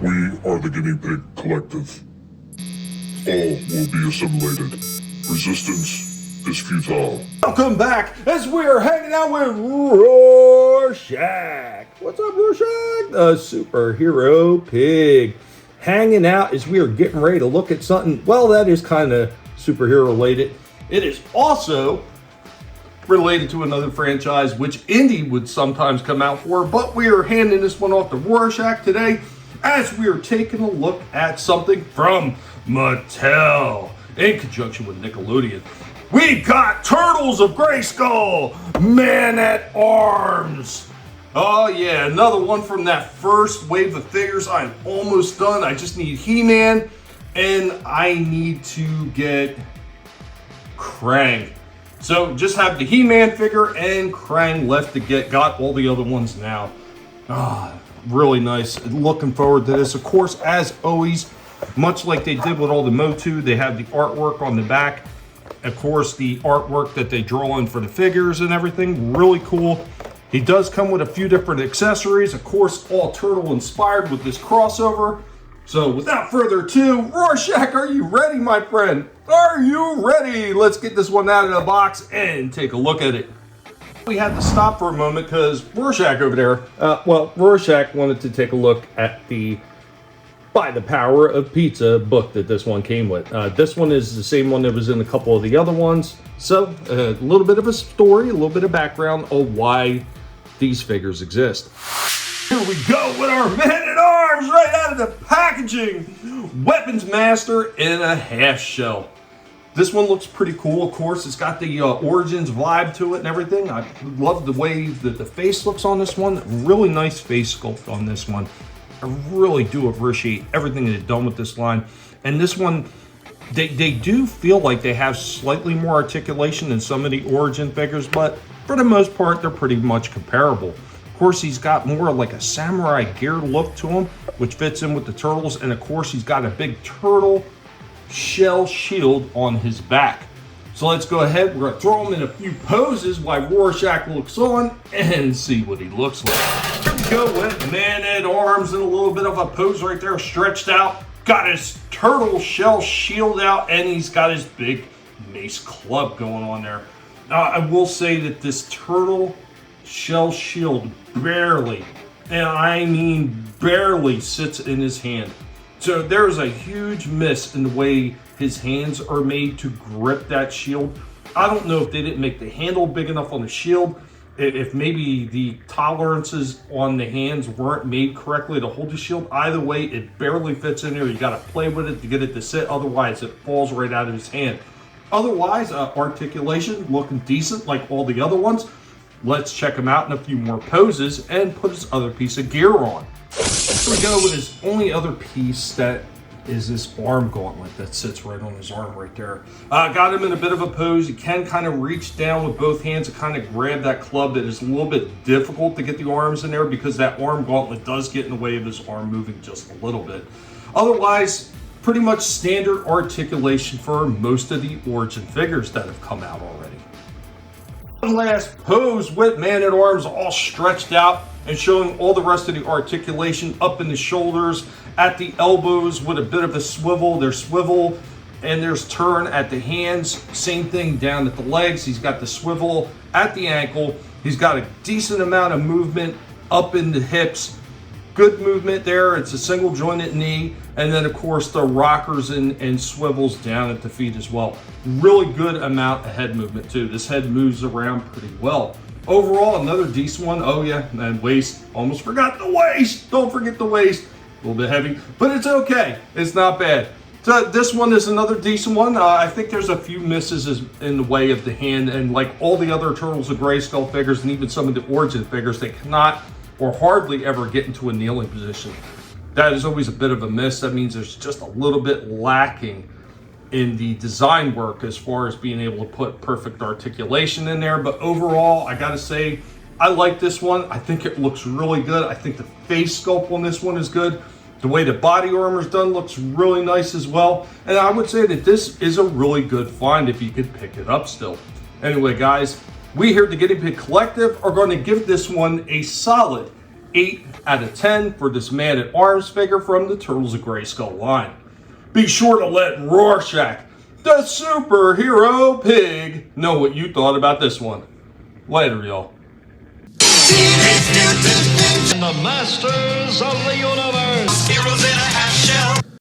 We are the Guinea Pig Collective. All will be assimilated. Resistance is futile. Welcome back as we are hanging out with Rorschach. What's up, Rorschach? The superhero pig. Hanging out as we are getting ready to look at something, well, that is kind of superhero related. It is also related to another franchise, which Indy would sometimes come out for, but we are handing this one off to Rorschach today as we are taking a look at something from Mattel in conjunction with Nickelodeon. We've got Turtles of Grayskull, Man-at-Arms. Oh yeah, another one from that first wave of figures. I'm almost done. I just need He-Man and I need to get Krang. So just have the He-Man figure and Krang left to get. Got all the other ones now. Really nice. Looking forward to this. Of course, as always, much like they did with all the MOTU, they have the artwork on the back. Of course, the artwork that they draw in for the figures and everything. Really cool. He does come with a few different accessories. Of course, all turtle inspired with this crossover. So without further ado, Rorschach, are you ready, my friend? Are you ready? Let's get this one out of the box and take a look at it. We had to stop for a moment because Rorschach over there, Rorschach wanted to take a look at the By the Power of Pizza book that this one came with. This one is the same one that was in a couple of the other ones. So a little bit of a story, a little bit of background on why these figures exist. Here we go with our Man-at-Arms right out of the packaging. Weapons Master in a half shell. This one looks pretty cool. Of course, it's got the Origins vibe to it and everything. I love the way that the face looks on this one. Really nice face sculpt on this one. I really do appreciate everything they've done with this line. And this one, they do feel like they have slightly more articulation than some of the Origin figures, but for the most part, they're pretty much comparable. Of course, he's got more like a samurai gear look to him, which fits in with the turtles. And of course, he's got a big turtle shell shield on his back. So let's go ahead. We're going to throw him in a few poses while Rorschach looks on and see what he looks like. Here we go with Man-at-Arms in a little bit of a pose right there, stretched out. Got his turtle shell shield out, and he's got his big mace club going on there. I will say that this turtle shell shield barely, and I mean barely, sits in his hand. So there's a huge miss in the way his hands are made to grip that shield. I don't know if they didn't make the handle big enough on the shield, if maybe the tolerances on the hands weren't made correctly to hold the shield. Either way, it barely fits in there. You got to play with it to get it to sit. Otherwise, it falls right out of his hand. Otherwise, articulation looking decent like all the other ones. Let's check him out in a few more poses and put his other piece of gear on. Here we go with his only other piece, that is this arm gauntlet that sits right on his arm right there. Got him in a bit of a pose. You can kind of reach down with both hands and kind of grab that club. That is a little bit difficult to get the arms in there because that arm gauntlet does get in the way of his arm moving just a little bit. Otherwise, pretty much standard articulation for most of the Origin figures that have come out already. One last pose with Man-at-Arms all stretched out and showing all the rest of the articulation up in the shoulders, at the elbows with a bit of a swivel. There's swivel and there's turn at the hands. Same thing down at the legs. He's got the swivel at the ankle. He's got a decent amount of movement up in the hips. Good movement there. It's a single jointed knee. And then of course the rockers and swivels down at the feet as well. Really good amount of head movement too. This head moves around pretty well. Overall, another decent one. Oh yeah, and waist. Almost forgot the waist. Don't forget the waist. A little bit heavy, but it's okay. It's not bad. So this one is another decent one. I think there's a few misses in the way of the hand, and like all the other Turtles of Grayskull figures and even some of the Origin figures, they cannot or hardly ever get into a kneeling position. That is always a bit of a miss. That means there's just a little bit lacking in the design work as far as being able to put perfect articulation in there. But overall, I gotta say, I like this one. I think it looks really good. I think the face sculpt on this one is good. The way the body armor is done looks really nice as well. And I would say that this is a really good find if you could pick it up still. Anyway, guys, we here at the Guinea Pig Collective are going to give this one a solid 8 out of 10 for this Man-at-Arms figure from the Turtles of Grayskull line. Be sure to let Rorschach, the superhero pig, know what you thought about this one. Later, y'all. Teenage Mutant Ninja, The masters of the universe. heroes in a half shell.